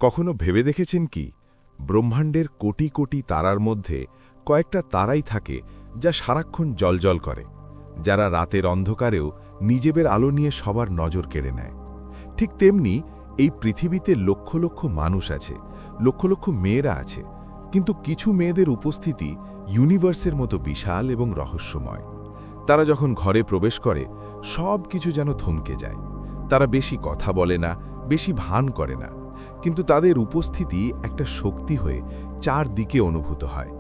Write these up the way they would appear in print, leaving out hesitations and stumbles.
কখনো ভেবে দেখেছেন কি ব্রহ্মাণ্ডের কোটি কোটি তারার মধ্যে কয়েকটা তারাই থাকে যা সারাক্ষণ জ্বলজ্বল করে, যারা রাতের অন্ধকারেও নিজেদের আলো নিয়ে সবার নজর কেড়ে নেয়। ঠিক তেমনি এই পৃথিবীতে লক্ষ লক্ষ মানুষ আছে, লক্ষ লক্ষ মেয়েরা আছে, কিন্তু কিছু মেয়েদের উপস্থিতি ইউনিভার্সের মতো বিশাল এবং রহস্যময়। তারা যখন ঘরে প্রবেশ করে সব কিছু যেন থমকে যায়। তারা বেশি কথা বলে না, বেশি ভান করে না, কিন্তু তাদের উপস্থিতি একটা শক্তি হয়ে চারদিকে অনুভূত হয়।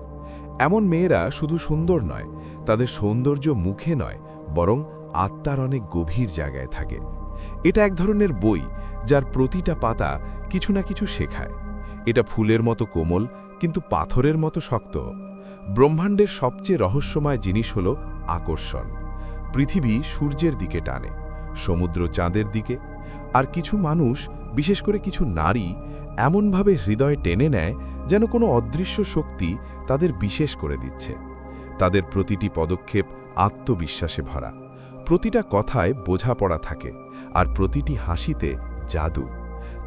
এমন মেয়েরা শুধু সুন্দর নয়, তাদের সৌন্দর্য মুখে নয়, বরং আত্মার অনেক গভীর জায়গায় থাকে। এটা এক ধরনের বই যার প্রতিটা পাতা কিছু না কিছু শেখায়। এটা ফুলের মতো কোমল, কিন্তু পাথরের মতো শক্ত। ব্রহ্মাণ্ডের সবচেয়ে রহস্যময় জিনিস হল আকর্ষণ। পৃথিবী সূর্যের দিকে টানে, সমুদ্র চাঁদের দিকে, আর কিছু মানুষ, বিশেষ করে কিছু নারী, এমনভাবে হৃদয় টেনে নেয় যেন কোনো অদৃশ্য শক্তি তাদের বিশেষ করে দিচ্ছে। তাদের প্রতিটি পদক্ষেপ আত্মবিশ্বাসে ভরা, প্রতিটা কথায় বোঝাপড়া থাকে, আর প্রতিটি হাসিতে জাদু।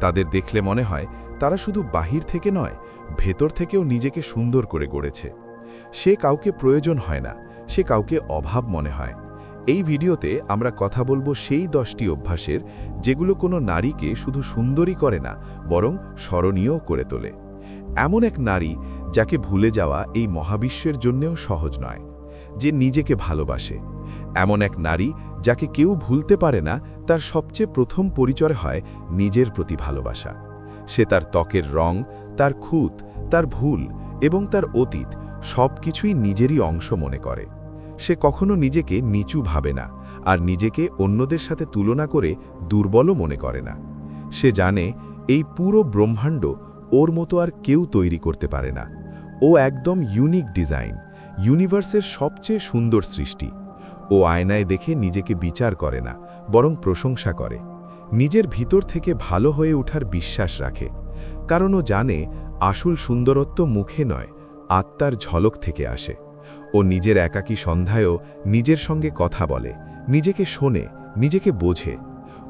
তাদের দেখলে মনে হয় তারা শুধু বাহির থেকে নয়, ভেতর থেকেও নিজেকে সুন্দর করে গড়েছে। সে কাউকে প্রয়োজন হয় না, সে কাউকে অভাব মনে হয়। এই ভিডিওতে আমরা কথা বলবো সেই 10টি অভ্যাসের, যেগুলো কোনো নারীকে শুধু সুন্দরী করে না, বরং স্মরণীয় করে তোলে। এমন এক নারী যাকে ভুলে যাওয়া এই মহাবিশ্বের জন্যেও সহজ নয়, যে নিজেকে ভালোবাসে। এমন এক নারী যাকে কেউ ভুলতে পারে না, তার সবচেয়ে প্রথম পরিচয় হয় নিজের প্রতি ভালোবাসা। সে তার ত্বকের রং, তার খুঁত, তার ভুল এবং তার অতীত সব কিছুই নিজেরই অংশ মনে করে। সে কখনো নিজেকে নিচু ভাবে না, আর নিজেকে অন্যদের সাথে তুলনা করে দুর্বলও মনে করে না। সে জানে এই পুরো ব্রহ্মাণ্ড ওর মতো আর কেউ তৈরি করতে পারে না। ও একদম ইউনিক ডিজাইন, ইউনিভার্সের সবচেয়ে সুন্দর সৃষ্টি। ও আয়নায় দেখে নিজেকে বিচার করে না, বরং প্রশংসা করে। নিজের ভিতর থেকে ভালো হয়ে ওঠার বিশ্বাস রাখে, কারণ ও জানে আসল সুন্দরত্ব মুখে নয়, আত্মার ঝলক থেকে আসে। ও নিজের একাকী সন্ধ্যায়ও নিজের সঙ্গে কথা বলে, নিজেকে শোনে, নিজেকে বোঝে।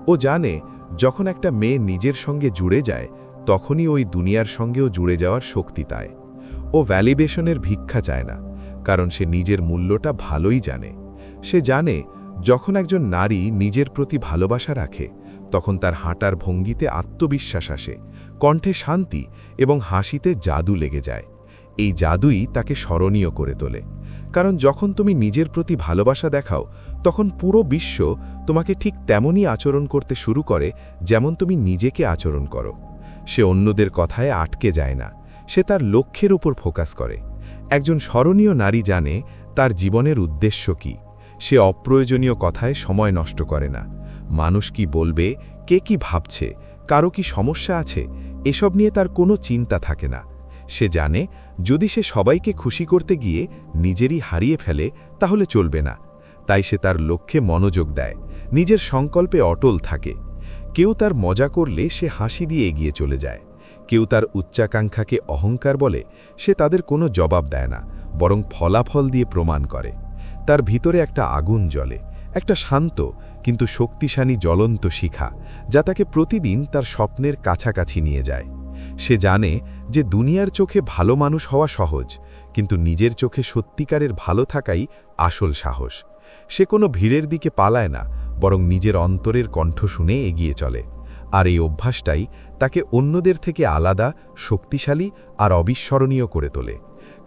ও জানে যখন একটা মেয়ে নিজের সঙ্গে জুড়ে যায়, তখনই ওই দুনিয়ার সঙ্গেও জুড়ে যাওয়ার শক্তি পায়। ও ভ্যালিডেশনের ভিক্ষা চায় না, কারণ সে নিজের মূল্যটা ভালোই জানে। সে জানে যখন একজন নারী নিজের প্রতি ভালোবাসা রাখে, তখন তার হাঁটার ভঙ্গিতে আত্মবিশ্বাস আসে, কণ্ঠে শান্তি এবং হাসিতে জাদু লেগে যায়। এই জাদুই তাকে স্মরণীয় করে তোলে। কারণ যখন তুমি নিজের প্রতি ভালোবাসা দেখাও, তখন পুরো বিশ্ব তোমাকে ঠিক তেমনই আচরণ করতে শুরু করে যেমন তুমি নিজেকে আচরণ করো। সে অন্যদের কথায় আটকে যায় না, সে তার লক্ষ্যের উপর ফোকাস করে। একজন স্মরণীয় নারী জানে তার জীবনের উদ্দেশ্য কী। সে অপ্রয়োজনীয় কথায় সময় নষ্ট করে না। মানুষ কি বলবে, কে কি ভাবছে, কারো কি সমস্যা আছে, এসব নিয়ে তার কোনো চিন্তা থাকে না। সে জানে যদি সে সবাইকে খুশি করতে গিয়ে নিজেরই হারিয়ে ফেলে, তাহলে চলবে না। তাই সে তার লক্ষ্যে মনোযোগ দেয়, নিজের সংকল্পে অটল থাকে। কেউ তার মজা করলে সে হাসি দিয়ে এগিয়ে চলে যায়। কেউ তার উচ্চাকাঙ্ক্ষাকে অহংকার বলে, সে তাদের কোনো জবাব দেয় না, বরং ফলাফল দিয়ে প্রমাণ করে। তার ভিতরে একটা আগুন জ্বলে, একটা শান্ত কিন্তু শক্তিশালী জ্বলন্ত শিখা, যা তাকে প্রতিদিন তার স্বপ্নের কাছাকাছি নিয়ে যায়। সে জানে যে দুনিয়ার চোখে ভালো মানুষ হওয়া সহজ, কিন্তু নিজের চোখে সত্যিকারের ভালো থাকাই আসল সাহস। সে কোনো ভিড়ের দিকে পালায় না, বরং নিজের অন্তরের কণ্ঠ শুনে এগিয়ে চলে। আর এই অভ্যাসটাই তাকে অন্যদের থেকে আলাদা, শক্তিশালী আর অবিস্মরণীয় করে তোলে।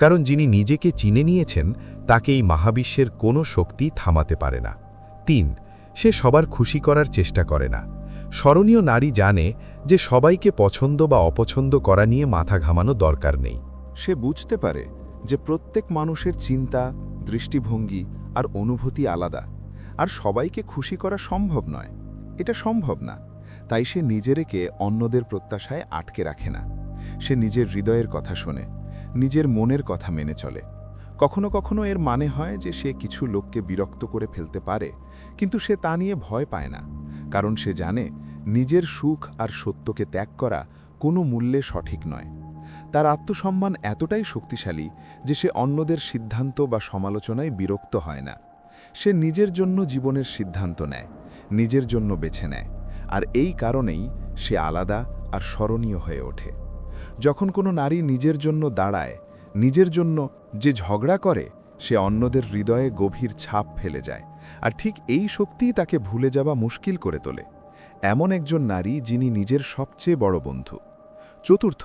কারণ যিনি নিজেকে চিনে নিয়েছেন, তাকে এই মহাবিশ্বের কোনো শক্তি থামাতে পারে না। 3. সে সবার খুশি করার চেষ্টা করে না। স্মরণীয় নারী জানে যে সবাইকে পছন্দ বা অপছন্দ করা নিয়ে মাথা ঘামানো দরকার নেই। সে বুঝতে পারে যে প্রত্যেক মানুষের চিন্তা, দৃষ্টিভঙ্গি আর অনুভূতি আলাদা, আর সবাইকে খুশি করা সম্ভব নয়। এটা সম্ভব না। তাই সে নিজেকে অন্যদের প্রত্যাশায় আটকে রাখে না। সে নিজের হৃদয়ের কথা শোনে, নিজের মনের কথা মেনে চলে। কখনো কখনো এর মানে হয় যে সে কিছু লোককে বিরক্ত করে ফেলতে পারে, কিন্তু সে তা নিয়ে ভয় পায় না, কারণ সে জানে নিজের সুখ আর সত্যকে ত্যাগ করা কোনো মূল্যে সঠিক নয়। তার আত্মসম্মান এতটাই শক্তিশালী যে সে অন্যদের সিদ্ধান্ত বা সমালোচনায় বিরক্ত হয় না। সে নিজের জন্য জীবনের সিদ্ধান্ত নেয়, নিজের জন্য বেছে নেয়, আর এই কারণেই সে আলাদা আর স্মরণীয় হয়ে ওঠে। যখন কোনো নারী নিজের জন্য দাঁড়ায়, নিজের জন্য যে ঝগড়া করে, সে অন্যদের হৃদয়ে গভীর ছাপ ফেলে যায়, আর ঠিক এই শক্তিই তাকে ভুলে যাওয়া মুশকিল করে তোলে। এমন একজন নারী যিনি নিজের সবচেয়ে বড় বন্ধু। চতুর্থ,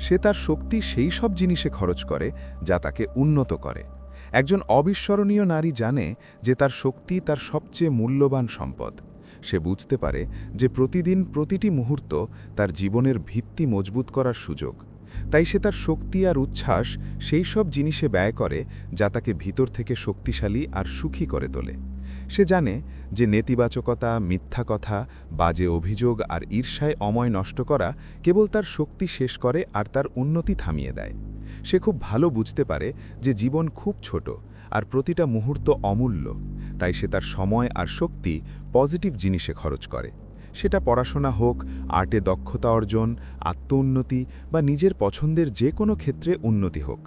সে তার শক্তি সেই সব জিনিসে খরচ করে যা তাকে উন্নত করে। একজন অবিস্মরণীয় নারী জানে যে তার শক্তি তার সবচেয়ে মূল্যবান সম্পদ। সে বুঝতে পারে যে প্রতিদিন প্রতিটি মুহূর্ত তার জীবনের ভিত্তি মজবুত করার সুযোগ। তাই সে তার শক্তি আর উচ্ছ্বাস সেই সব জিনিসে ব্যয় করে যা তাকে ভিতর থেকে শক্তিশালী আর সুখী করে তোলে। সে জানে যে নেতিবাচকতা, মিথ্যা কথা, বাজে অভিযোগ আর ঈর্ষায় সময় নষ্ট করা কেবল তার শক্তি শেষ করে আর তার উন্নতি থামিয়ে দেয়। সে খুব ভালো বুঝতে পারে যে জীবন খুব ছোট আর প্রতিটা মুহূর্ত অমূল্য। তাই সে তার সময় আর শক্তি পজিটিভ জিনিসে খরচ করে। সেটা পড়াশোনা হোক, আর্টে দক্ষতা অর্জন, আত্মউন্নতি বা নিজের পছন্দের যে কোনো ক্ষেত্রে উন্নতি হোক।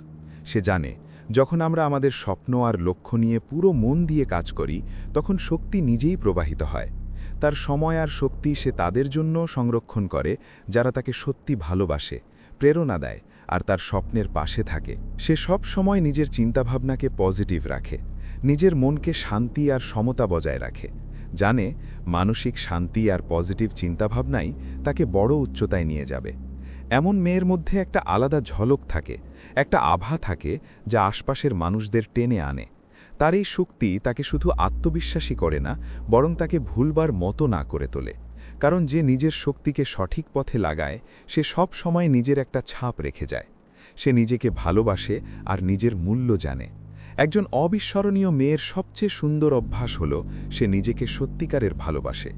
সে জানে যখন আমরা আমাদের স্বপ্ন আর লক্ষ্য নিয়ে পুরো মন দিয়ে কাজ করি, তখন শক্তি নিজেই প্রবাহিত হয়। তার সময় আর শক্তি সে তাদের জন্য সংরক্ষণ করে যারা তাকে সত্যি ভালোবাসে, প্রেরণা দেয় আর তার স্বপ্নের পাশে থাকে। সে সব সময় নিজের চিন্তাভাবনাকে পজিটিভ রাখে, নিজের মনকে শান্তি আর সমতা বজায় রাখে। জানে মানসিক শান্তি আর পজিটিভ চিন্তাভাবনাই তাকে বড় উচ্চতায় নিয়ে যাবে। এমন মেয়ের মধ্যে একটা আলাদা ঝলক থাকে, একটা আভা থাকে যা আশপাশের মানুষদের টেনে আনে। তার এই শক্তি তাকে শুধু আত্মবিশ্বাসী করে না, বরং তাকে ভুলবার মতো না করে তোলে। কারণ যে নিজের শক্তিকে সঠিক পথে লাগায়, সে সব সময় নিজের একটা ছাপ রেখে যায়। সে নিজেকে ভালোবাসে আর নিজের মূল্য জানে। একজন অবিস্মরণীয় মেয়ের সবচেয়ে সুন্দর অভ্যাস হল সে নিজেকে সত্যিকারের ভালোবাসে।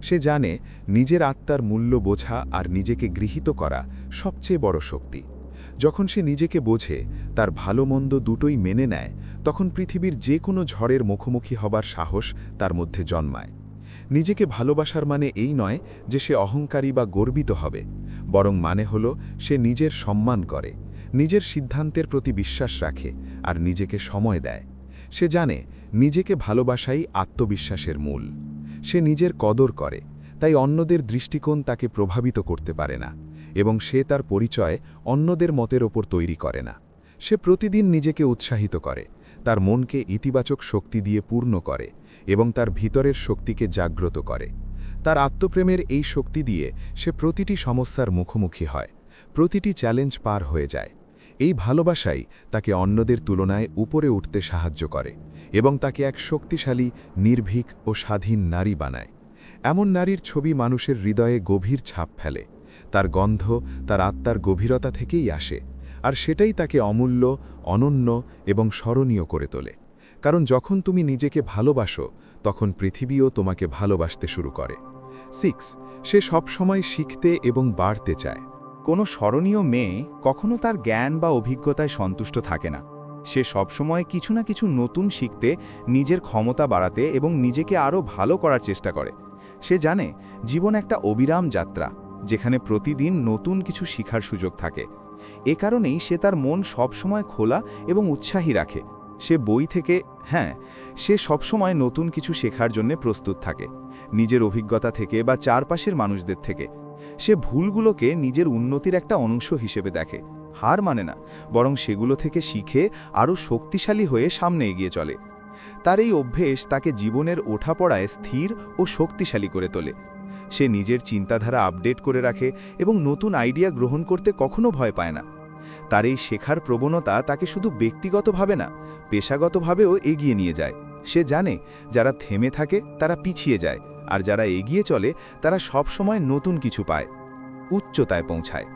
সে জানে নিজের আত্মার মূল্য বোঝা আর নিজেকে গৃহীত করা সবচেয়ে বড় শক্তি। যখন সে নিজেকে বোঝে, তার ভালো মন্দ দুটোই মেনে নেয়, তখন পৃথিবীর যে কোনো ঝড়ের মুখোমুখি হবার সাহস তার মধ্যে জন্মায়। নিজেকে ভালোবাসার মানে এই নয় যে সে অহংকারী বা গর্বিত হবে, বরং মানে হল সে নিজের সম্মান করে, নিজের সিদ্ধান্তের প্রতি বিশ্বাস রাখে আর নিজেকে সময় দেয়। সে জানে নিজেকে ভালোবাসাই আত্মবিশ্বাসের মূল। সে নিজের কদর করে, তাই অন্যদের দৃষ্টিকোণ তাকে প্রভাবিত করতে পারে না, এবং সে তার পরিচয় অন্যদের মতের ওপর তৈরি করে না। সে প্রতিদিন নিজেকে উৎসাহিত করে, তার মনকে ইতিবাচক শক্তি দিয়ে পূর্ণ করে এবং তার ভিতরের শক্তিকে জাগ্রত করে। তার আত্মপ্রেমের এই শক্তি দিয়ে সে প্রতিটি সমস্যার মুখোমুখি হয়, প্রতিটি চ্যালেঞ্জ পার হয়ে যায়। এই ভালোবাসাই তাকে অন্যদের তুলনায় উপরে উঠতে সাহায্য করে এবং তাকে এক শক্তিশালী, নির্ভীক ও স্বাধীন নারী বানায়। এমন নারীর ছবি মানুষের হৃদয়ে গভীর ছাপ ফেলে। তার গন্ধ তার আত্মার গভীরতা থেকেই আসে, আর সেটাই তাকে অমূল্য, অনন্য এবং স্মরণীয় করে তোলে। কারণ যখন তুমি নিজেকে ভালোবাসো, তখন পৃথিবীও তোমাকে ভালোবাসতে শুরু করে। 6. সে সবসময় শিখতে এবং বাড়তে চায়। কোনো স্মরণীয় মেয়ে কখনো তার জ্ঞান বা অভিজ্ঞতায় সন্তুষ্ট থাকে না। সে সবসময় কিছু না কিছু নতুন শিখতে, নিজের ক্ষমতা বাড়াতে এবং নিজেকে আরও ভালো করার চেষ্টা করে। সে জানে জীবন একটা অবিরাম যাত্রা, যেখানে প্রতিদিন নতুন কিছু শিখার সুযোগ থাকে। এ কারণেই সে তার মন সবসময় খোলা এবং উৎসাহী রাখে। সে বই থেকে সে সবসময় নতুন কিছু শেখার জন্য প্রস্তুত থাকে, নিজের অভিজ্ঞতা থেকে বা চারপাশের মানুষদের থেকে। সে ভুলগুলোকে নিজের উন্নতির একটা অংশ হিসেবে দেখে, হার মানে না, বরং সেগুলো থেকে শিখে আরও শক্তিশালী হয়ে সামনে এগিয়ে চলে। তার এই অভ্যেস তাকে জীবনের ওঠাপড়ায় স্থির ও শক্তিশালী করে তোলে। সে নিজের চিন্তাধারা আপডেট করে রাখে এবং নতুন আইডিয়া গ্রহণ করতে কখনো ভয় পায় না। তার এই শেখার প্রবণতা তাকে শুধু ব্যক্তিগতভাবে না, পেশাগতভাবেও এগিয়ে নিয়ে যায়। সে জানে যারা থেমে থাকে তারা পিছিয়ে যায়, আর যারা এগিয়ে চলে তারা সবসময় নতুন কিছু পায়, উচ্চতায় পৌঁছায়।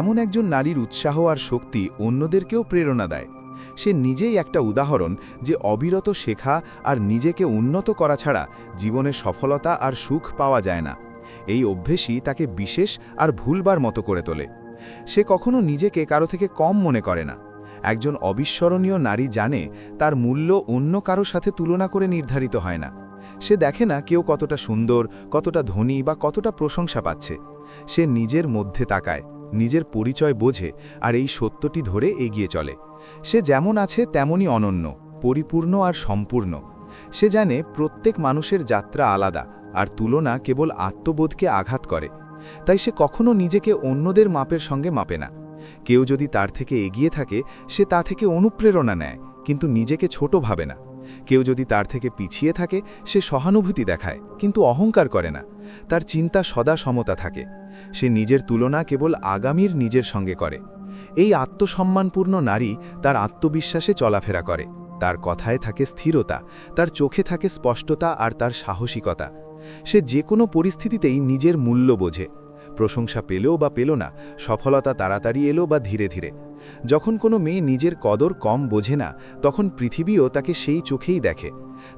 এমন একজন নারীর উৎসাহ আর শক্তি অন্যদেরকেও প্রেরণা দেয়। সে নিজেই একটা উদাহরণ যে অবিরত শেখা আর নিজেকে উন্নত করা ছাড়া জীবনে সফলতা আর সুখ পাওয়া যায় না। এই অভ্যেসই তাকে বিশেষ আর ভুলবার মতো করে তোলে। সে কখনো নিজেকে কারো থেকে কম মনে করে না। একজন অবিস্মরণীয় নারী জানে তার মূল্য অন্য কারো সাথে তুলনা করে নির্ধারিত হয় না। সে দেখে না কেউ কতটা সুন্দর, কতটা ধনী বা কতটা প্রশংসা পাচ্ছে। সে নিজের মধ্যে তাকায়, নিজের পরিচয় বোঝে আর এই সত্যটি ধরে এগিয়ে চলে। সে যেমন আছে তেমনই অনন্য, পরিপূর্ণ আর সম্পূর্ণ। সে জানে প্রত্যেক মানুষের যাত্রা আলাদা, আর তুলনা কেবল আত্মবোধকে আঘাত করে। তাই সে কখনো নিজেকে অন্যদের মাপের সঙ্গে মাপে না। কেউ যদি তার থেকে এগিয়ে থাকে সে তা থেকে অনুপ্রেরণা নেয়, কিন্তু নিজেকে ছোট ভাবে না। কেউ যদি তার থেকে পিছিয়ে থাকে সে সহানুভূতি দেখায়, কিন্তু অহংকার করে না। তার চিন্তা সদা সমতা থাকে। সে নিজের তুলনা কেবল আগামীর নিজের সঙ্গে করে। এই আত্মসম্মানপূর্ণ নারী তার আত্মবিশ্বাসে চলাফেরা করে। তার কথায় থাকে স্থিরতা, তার চোখে থাকে স্পষ্টতা আর তার সাহসিকতা। সে যে কোনো পরিস্থিতিতেই নিজের মূল্য বোঝে। প্রশংসা পেলেও বা পেল না, সফলতা তাড়াতাড়ি এলো বা ধীরে ধীরে। যখন কোনো মেয়ে নিজের কদর কম বোঝে না, তখন পৃথিবীও তাকে সেই চোখেই দেখে।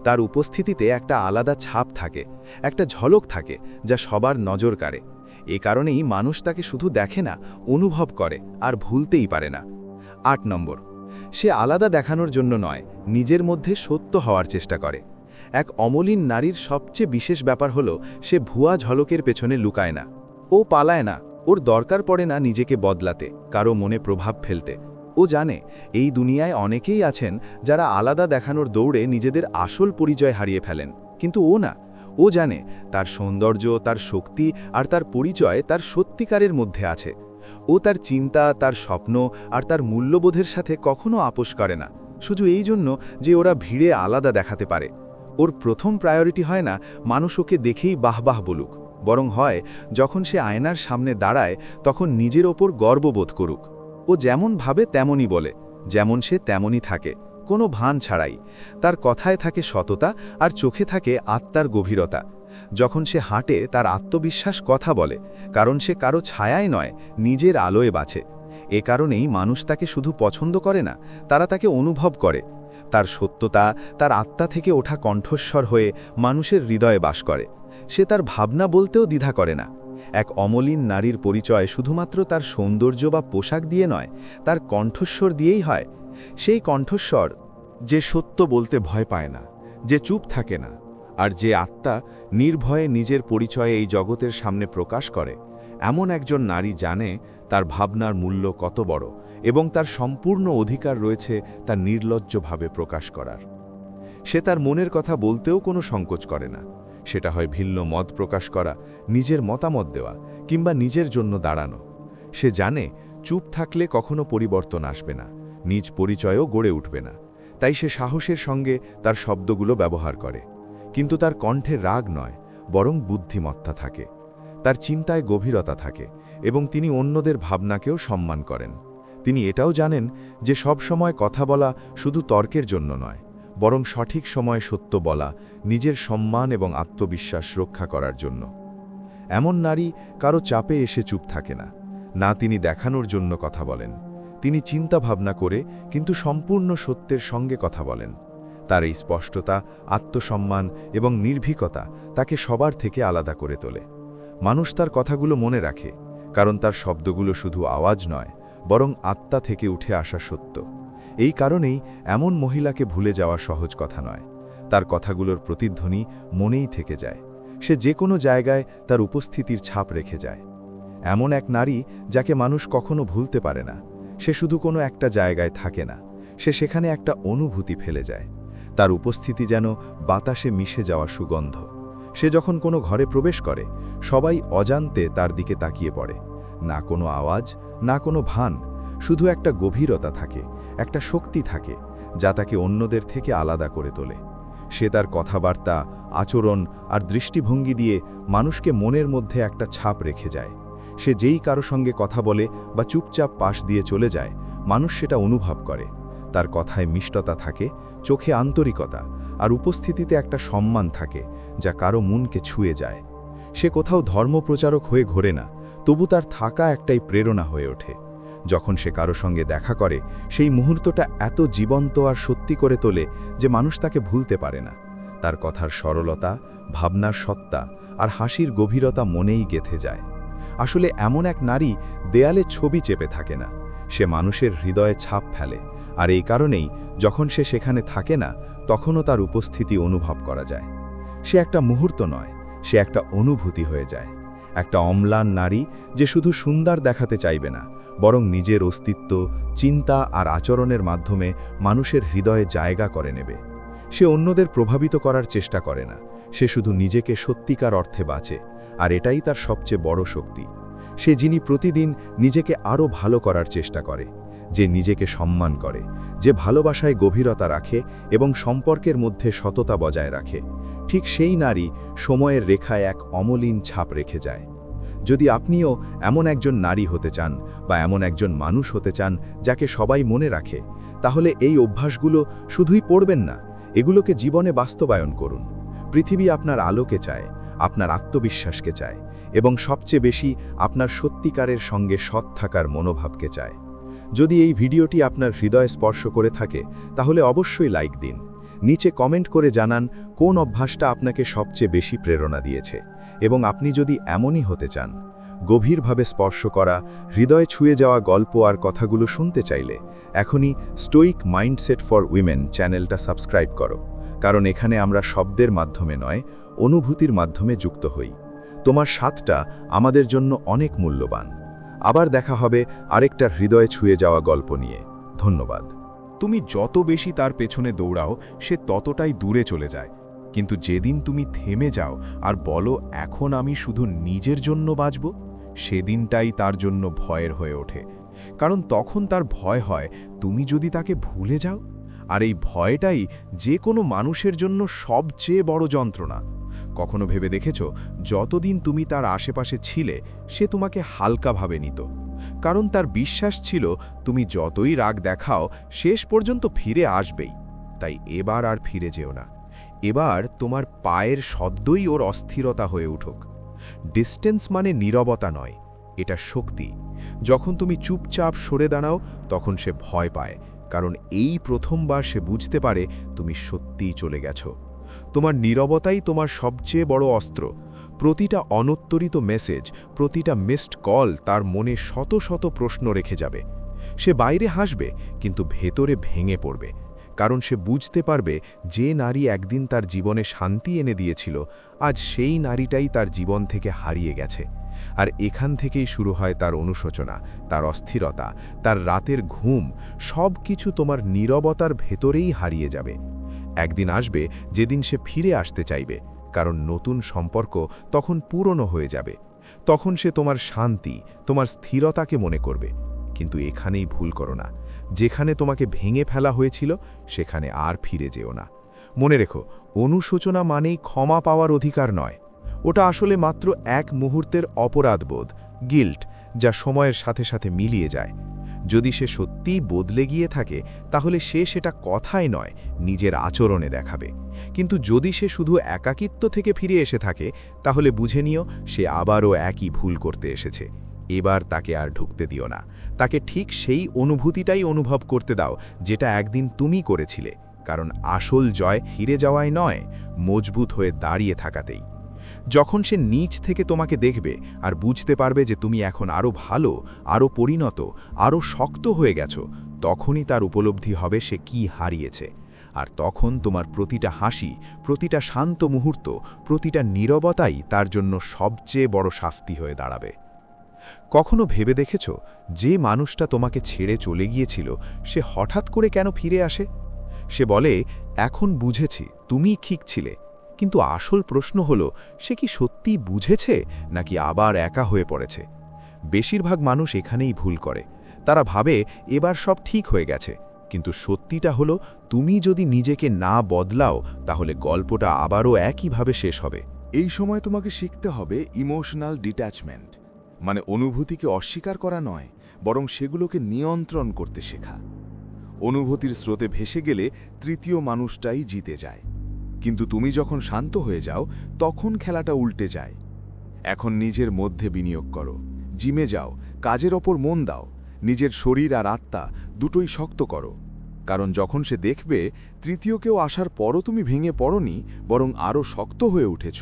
তার উপস্থিতিতে একটা আলাদা ছাপ থাকে, একটা ঝলক থাকে যা সবার নজর কাড়ে। এ কারণেই মানুষ তাকে শুধু দেখে না, অনুভব করে আর ভুলতেই পারে না। ৮ নম্বর, সে আলাদা দেখানোর জন্য নয়, নিজের মধ্যে সত্য হওয়ার চেষ্টা করে। এক অমলিন নারীর সবচেয়ে বিশেষ ব্যাপার হলো সে ভুয়া ঝলকের পেছনে লুকায় না। ও পালায় না, ওর দরকার পড়ে না নিজেকে বদলাতে, কারো মনে প্রভাব ফেলতে। ও জানে এই দুনিয়ায় অনেকেই আছেন যারা আলাদা দেখানোর দৌড়ে নিজেদের আসল পরিচয় হারিয়ে ফেলেন, কিন্তু ও না। ও জানে তার সৌন্দর্য, তার শক্তি আর তার পরিচয় তার সত্যিকারের মধ্যে আছে। ও তার চিন্তা, তার স্বপ্ন আর তার মূল্যবোধের সাথে কখনো আপোষ করে না, শুধু এই জন্য যে ওরা ভিড়ে আলাদা দেখাতে পারে। ওর প্রথম প্রায়োরিটি হয় না মানুষ ওকে দেখেই বাহবাহ বলুক, বরং হয় যখন সে আয়নার সামনে দাঁড়ায় তখন নিজের ওপর গর্ববোধ করুক। ও যেমন ভাবে তেমনই বলে, যেমন সে তেমনই থাকে, কোনো ভান ছাড়াই। তার কথায় থাকে সততা আর চোখে থাকে আত্মার গভীরতা। যখন সে হাঁটে তার আত্মবিশ্বাস কথা বলে, কারণ সে কারো ছায়ায় নয়, নিজের আলোয় বাঁচে। এ কারণেই মানুষ তাকে শুধু পছন্দ করে না, তারা তাকে অনুভব করে। তার সত্যতা তার আত্মা থেকে ওঠা কণ্ঠস্বর হয়ে মানুষের হৃদয়ে বাস করে। সে তার ভাবনা বলতেও দ্বিধা করে না। এক অমলিন নারীর পরিচয় শুধুমাত্র তার সৌন্দর্য বা পোশাক দিয়ে নয়, তার কণ্ঠস্বর দিয়েই হয়। সেই কণ্ঠস্বর যে সত্য বলতে ভয় পায় না, যে চুপ থাকে না, আর যে আত্মা নির্ভয়ে নিজের পরিচয়ে এই জগতের সামনে প্রকাশ করে, এমন একজন নারী জানে তার ভাবনার মূল্য কত বড় এবং তার সম্পূর্ণ অধিকার রয়েছে তা নির্লজ্জভাবে প্রকাশ করার। সে তার মনের কথা বলতেও কোনো সংকোচ করে না, সেটা হয় ভিন্ন মত প্রকাশ করা, নিজের মতামত দেওয়া কিংবা নিজের জন্য দাঁড়ানো। সে জানে চুপ থাকলে কখনো পরিবর্তন আসবে না, নিজ পরিচয়ও গড়ে উঠবে না। তাই সে সাহসের সঙ্গে তার শব্দগুলো ব্যবহার করে, কিন্তু তার কণ্ঠে রাগ নয়, বরং বুদ্ধিমত্তা থাকে। তার চিন্তায় গভীরতা থাকে এবং তিনি অন্যদের ভাবনাকেও সম্মান করেন। তিনি এটাও জানেন যে সব সময় কথা বলা শুধু তর্কের জন্য নয়, বরং সঠিক সময়ে সত্য বলা নিজের সম্মান এবং আত্মবিশ্বাস রক্ষা করার জন্য। এমন নারী কারো চাপে এসে চুপ থাকে না, না তিনি দেখানোর জন্য কথা বলেন। তিনি চিন্তা ভাবনা করে কিন্তু সম্পূর্ণ সত্যের সঙ্গে কথা বলেন। তার এই স্পষ্টতা, আত্মসম্মান এবং নির্ভীকতা তাকে সবার থেকে আলাদা করে তোলে। মানুষ তার কথাগুলো মনে রাখে, কারণ তার শব্দগুলো শুধু আওয়াজ নয়, বরং আত্মা থেকে উঠে আসা সত্য। এই কারণেই এমন মহিলাকে ভুলে যাওয়া সহজ কথা নয়। তার কথাগুলোর প্রতিধ্বনি মনেই থেকে যায়। সে যে কোনো জায়গায় তার উপস্থিতির ছাপ রেখে যায়। এমন এক নারী যাকে মানুষ কখনো ভুলতে পারে না। সে শুধু কোনো একটা জায়গায় থাকে না, সে সেখানে একটা অনুভূতি ফেলে যায়। তার উপস্থিতি যেন বাতাসে মিশে যাওয়া সুগন্ধ। সে যখন কোনো ঘরে প্রবেশ করে, সবাই অজান্তে তার দিকে তাকিয়ে পড়ে। না কোনো আওয়াজ, না কোনো ভান, শুধু একটা গভীরতা থাকে, একটা শক্তি থাকে যা তাকে অন্যদের থেকে আলাদা করে তোলে। সে তার কথাবার্তা, আচরণ আর দৃষ্টিভঙ্গি দিয়ে মানুষকে মনের মধ্যে একটা ছাপ রেখে যায়। সে যেই কারো সঙ্গে কথা বলে বা চুপচাপ পাশ দিয়ে চলে যায়, মানুষ সেটা অনুভব করে। তার কথায় মিষ্টতা থাকে, চোখে আন্তরিকতা আর উপস্থিতিতে একটা সম্মান থাকে যা কারো মনকে ছুঁয়ে যায়। সে কোথাও ধর্মপ্রচারক হয়ে ঘোরে না, তবু তার থাকা একটাই প্রেরণা হয়ে ওঠে। যখন সে কারো সঙ্গে দেখা করে, সেই মুহূর্তটা এত জীবন্ত আর সত্যি করে তোলে যে মানুষ তাকে ভুলতে পারে না। তার কথার সরলতা, ভাবনার সত্তা আর হাসির গভীরতা মনেই গেঁথে যায়। আসলে এমন এক নারী দেয়ালে ছবি চেপে থাকে না, সে মানুষের হৃদয়ে ছাপ ফেলে। আর এই কারণেই যখন সে সেখানে থাকে না, তখনও তার উপস্থিতি অনুভব করা যায়। সে একটা মুহূর্ত নয়, সে একটা অনুভূতি হয়ে যায়। একটা অম্লান নারী যে শুধু সুন্দর দেখাতে চাইবে না, বরং নিজের অস্তিত্ব, চিন্তা আর আচরণের মাধ্যমে মানুষের হৃদয়ে জায়গা করে নেবে। সে অন্যদের প্রভাবিত করার চেষ্টা করে না, সে শুধু নিজেকে সত্যিকার অর্থে বাঁচে। আর এটাই তার সবচেয়ে বড় শক্তি। সে যিনি প্রতিদিন নিজেকে আরও ভালো করার চেষ্টা করে, যে নিজেকে সম্মান করে, যে ভালোবাসায় গভীরতা রাখে এবং সম্পর্কের মধ্যে সততা বজায় রাখে, ঠিক সেই নারী সময়ের রেখায় এক অমলিন ছাপ রেখে যায়। যদি আপনিও এমন একজন নারী হতে চান বা এমন একজন মানুষ হতে চান যাকে সবাই মনে রাখে, তাহলে এই অভ্যাসগুলো শুধুই পড়বেন না, এগুলোকে জীবনে বাস্তবায়ন করুন। পৃথিবী আপনার আলোকে চায়, আপনার আত্মবিশ্বাসকে চায় এবং সবচেয়ে বেশি আপনার সত্যিকারের সঙ্গে সৎ থাকার মনোভাবকে চায়। যদি এই ভিডিওটি আপনার হৃদয় স্পর্শ করে থাকে তাহলে অবশ্যই লাইক দিন। নিচে কমেন্ট করে জানান কোন অভ্যাসটা আপনাকে সবচেয়ে বেশি প্রেরণা দিয়েছে। এবং আপনি যদি এমনই হতে চান, গভীরভাবে স্পর্শ করা, হৃদয় ছুঁয়ে যাওয়া গল্প আর কথাগুলো শুনতে চাইলে এখনই স্টোইক মাইন্ডসেট ফর উইমেন চ্যানেলটা সাবস্ক্রাইব করো, কারণ এখানে আমরা শব্দের মাধ্যমে নয়, অনুভূতির মাধ্যমে যুক্ত হই। তোমার সাথটা আমাদের জন্য অনেক মূল্যবান। আবার দেখা হবে আরেকটা হৃদয়ে ছুঁয়ে যাওয়া গল্প নিয়ে। ধন্যবাদ। তুমি যত বেশি তার পেছনে দৌড়াও, সে ততটাই দূরে চলে যায়। কিন্তু যেদিন তুমি থেমে যাও আর বলো এখন আমি শুধু নিজের জন্য বাঁচব, সেদিনটাই তার জন্য ভয়ের হয়ে ওঠে। কারণ তখন তার ভয় হয় তুমি যদি তাকে ভুলে যাও। আর এই ভয়টাই যে কোনো মানুষের জন্য সবচেয়ে বড় যন্ত্রণা। কখনো ভেবে দেখেছ, যতদিন তুমি তার আশেপাশে ছিলে সে তোমাকে হালকাভাবে নিত, কারণ তার বিশ্বাস ছিল তুমি যতই রাগ দেখাও শেষ পর্যন্ত ফিরে আসবেই। তাই এবার আর ফিরে যেও না। এবার তোমার পায়ের শব্দই ওর অস্থিরতা হয়ে উঠুক। ডিস্টেন্স মানে নীরবতা নয়, এটা শক্তি। যখন তুমি চুপচাপ সরে দাঁড়াও তখন সে ভয় পায়, কারণ এই প্রথমবার সে বুঝতে পারে তুমি সত্যিই চলে গেছো। তোমার নীরবতাই তোমার সবচেয়ে বড় অস্ত্র। প্রতিটা অনুত্তরিত মেসেজ, প্রতিটা মিসড কল তার মনে শত শত প্রশ্ন রেখে যাবে। সে বাইরে হাসবে কিন্তু ভেতরে ভেঙে পড়বে, কারণ সে বুঝতে পারবে যে নারী একদিন তার জীবনে শান্তি এনে দিয়েছিল, আজ সেই নারীটাই তার জীবন থেকে হারিয়ে গেছে। আর এখান থেকেই শুরু হয় তার অনুশোচনা, তার অস্থিরতা, তার রাতের ঘুম, সব কিছু তোমার নীরবতার ভেতরেই হারিয়ে যাবে। একদিন আসবে যেদিন সে ফিরে আসতে চাইবে, কারণ নতুন সম্পর্ক তখন পুরনো হয়ে যাবে। তখন সে তোমার শান্তি, তোমার স্থিরতাকে মনে করবে। কিন্তু এখানেই ভুল করো না, যেখানে তোমাকে ভেঙে ফেলা হয়েছিল সেখানে আর ফিরে যেও না। মনে রেখো, অনুশোচনা মানেই ক্ষমা পাওয়ার অধিকার নয়। ওটা আসলে মাত্র এক মুহূর্তের অপরাধবোধ, গিল্ট, যা সময়ের সাথে সাথে মিলিয়ে যায়। যদি সে সত্যিই বদলে গিয়ে থাকে তাহলে সে সেটা কথায় নয়, নিজের আচরণে দেখাবে। কিন্তু যদি সে শুধু একাকিত্ব থেকে ফিরে এসে থাকে তাহলে বুঝে নিও সে আবারও একই ভুল করতে এসেছে। এবার তাকে আর ঢুকতে দিও না। তাকে ঠিক সেই অনুভূতিটাই অনুভব করতে দাও যেটা একদিন তুমি করেছিলে, কারণ আসল জয় হিরে যাওয়ায় নয়, মজবুত হয়ে দাঁড়িয়ে থাকাতেই। যখন সে নিচ থেকে তোমাকে দেখবে আর বুঝতে পারবে যে তুমি এখন আরও ভালো, আরও পরিণত, আরও শক্ত হয়ে গেছো, তখনই তার উপলব্ধি হবে সে কি হারিয়েছে। আর তখন তোমার প্রতিটা হাসি, প্রতিটা শান্ত মুহূর্ত, প্রতিটা নীরবতাই তার জন্য সবচেয়ে বড় শাস্তি হয়ে দাঁড়াবে। কখনো ভেবে দেখেছ, যে মানুষটা তোমাকে ছেড়ে চলে গিয়েছিল সে হঠাৎ করে কেন ফিরে আসে? সে বলে, এখন বুঝেছি তুমি ঠিক ছিলে। কিন্তু আসল প্রশ্ন হলো, সে কি সত্যিই বুঝেছে নাকি আবার একা হয়ে পড়েছে? বেশিরভাগ মানুষ এখানেই ভুল করে। তারা ভাবে এবার সব ঠিক হয়ে গেছে, কিন্তু সত্যিটা হলো তুমি যদি নিজেকে না বদলাও তাহলে গল্পটা আবারও একইভাবে শেষ হবে। এই সময় তোমাকে শিখতে হবে ইমোশনাল ডিট্যাচমেন্ট, মানে অনুভূতিকে অস্বীকার করা নয়, বরং সেগুলোকে নিয়ন্ত্রণ করতে শেখা। অনুভূতির স্রোতে ভেসে গেলে তৃতীয় মানুষটাই জিতে যায়, কিন্তু তুমি যখন শান্ত হয়ে যাও তখন খেলাটা উল্টে যায়। এখন নিজের মধ্যে বিনিয়োগ করো, জিমে যাও, কাজের ওপর মন দাও, নিজের শরীর আর আত্মা দুটোই শক্ত করো। কারণ যখন সে দেখবে তৃতীয় কেউ আসার পরও তুমি ভেঙে পড়নি, বরং আরও শক্ত হয়ে উঠেছ,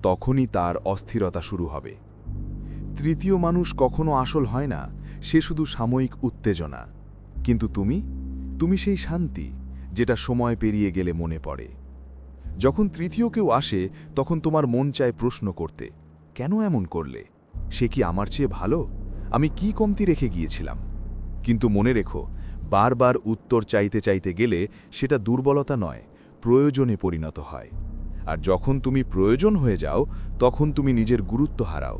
তখনই তার অস্থিরতা শুরু হবে। তৃতীয় মানুষ কখনো আসল হয় না, সে শুধু সাময়িক উত্তেজনা। কিন্তু তুমি সেই শান্তি যেটা সময় পেরিয়ে গেলে মনে পড়ে। যখন তৃতীয় কেউ আসে তখন তোমার মন চায় প্রশ্ন করতে, কেন এমন করলে? সে কি আমার চেয়ে ভালো? আমি কি কমতি রেখে গিয়েছিলাম? কিন্তু মনে রেখো, বারবার উত্তর চাইতে চাইতে গেলে সেটা দুর্বলতা নয়, প্রয়োজনে পরিণত হয়। আর যখন তুমি প্রয়োজন হয়ে যাও তখন তুমি নিজের গুরুত্ব হারাও।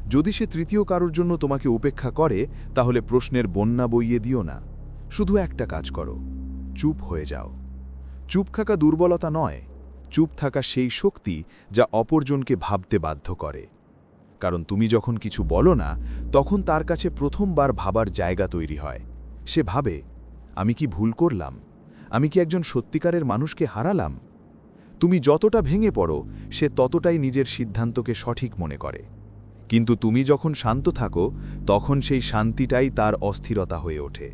যদি সে তৃতীয় কারোর জন্য তোমাকে উপেক্ষা করে তাহলে প্রশ্নের বন্যা বইয়ে দিও না। শুধু একটা কাজ করো, চুপ হয়ে যাও। চুপ থাকা দুর্বলতা নয়, চুপ থাকা সেই শক্তি যা অপরজনকে ভাবতে বাধ্য করে। কারণ তুমি যখন কিছু বলো না তখন তার কাছে প্রথমবার ভাবার জায়গা তৈরি হয়। সে ভাবে, আমি কি ভুল করলাম? আমি কি একজন সত্যিকারের মানুষকে হারালাম? তুমি যতটা ভেঙে পড়ো সে ততটাই নিজের সিদ্ধান্তকে সঠিক মনে করে। কিন্তু তুমি যখন শান্ত থাকো তখন সেই শান্তিটাই তার অস্থিরতা হয়ে ওঠে।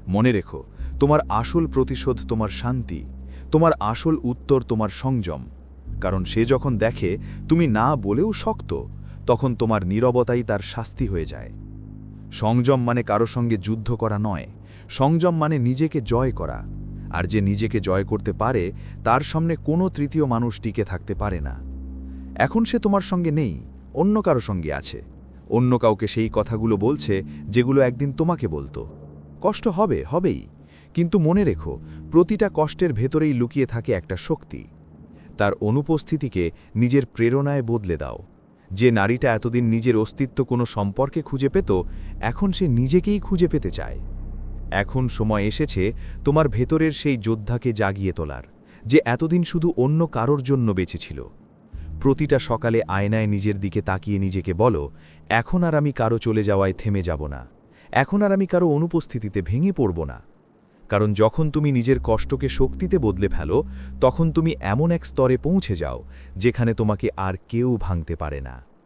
মনে রেখো, তোমার আসল প্রতিশোধ তোমার শান্তি, তোমার আসল উত্তর তোমার সংযম। কারণ সে যখন দেখে তুমি না বলেও শক্ত, তখন তোমার নীরবতাই তার শাস্তি হয়ে যায়। সংযম মানে কারো সঙ্গে যুদ্ধ করা নয়, সংযম মানে নিজেকে জয় করা। আর যে নিজেকে জয় করতে পারে তার সামনে কোনো তৃতীয় মানুষ টিকে থাকতে পারে না। এখন সে তোমার সঙ্গে নেই, অন্য কারো সঙ্গে আছে। অন্য কাউকে সেই কথাগুলো বলছে যেগুলো একদিন তোমাকে বলতো। কষ্ট হবেই, কিন্তু মনে রেখো, প্রতিটা কষ্টের ভেতরেই লুকিয়ে থাকে একটা শক্তি। তার অনুপস্থিতিকে নিজের প্রেরণায় বদলে দাও। যে নারীটা এতদিন নিজের অস্তিত্ব কোনো সম্পর্কে খুঁজে পেত, এখন সে নিজেকেই খুঁজে পেতে চায়। এখন সময় এসেছে তোমার ভেতরের সেই যোদ্ধাকে জাগিয়ে তোলার, যে এতদিন শুধু অন্য কারোর জন্য বেঁচেছিল। প্রতিটা সকালে আয়নায় নিজের দিকে তাকিয়ে নিজেকে বলো, এখন আর আমি কারো চলে যাওয়ায় থেমে যাব না, এখন আর আমি কারো অনুপস্থিতিতে ভেঙে পড়ব না। কারণ যখন তুমি নিজের কষ্টকে শক্তিতে বদলে ফেলো তখন তুমি এমন এক স্তরে পৌঁছে যাও যেখানে তোমাকে আর কেউ ভাঙতে পারে না।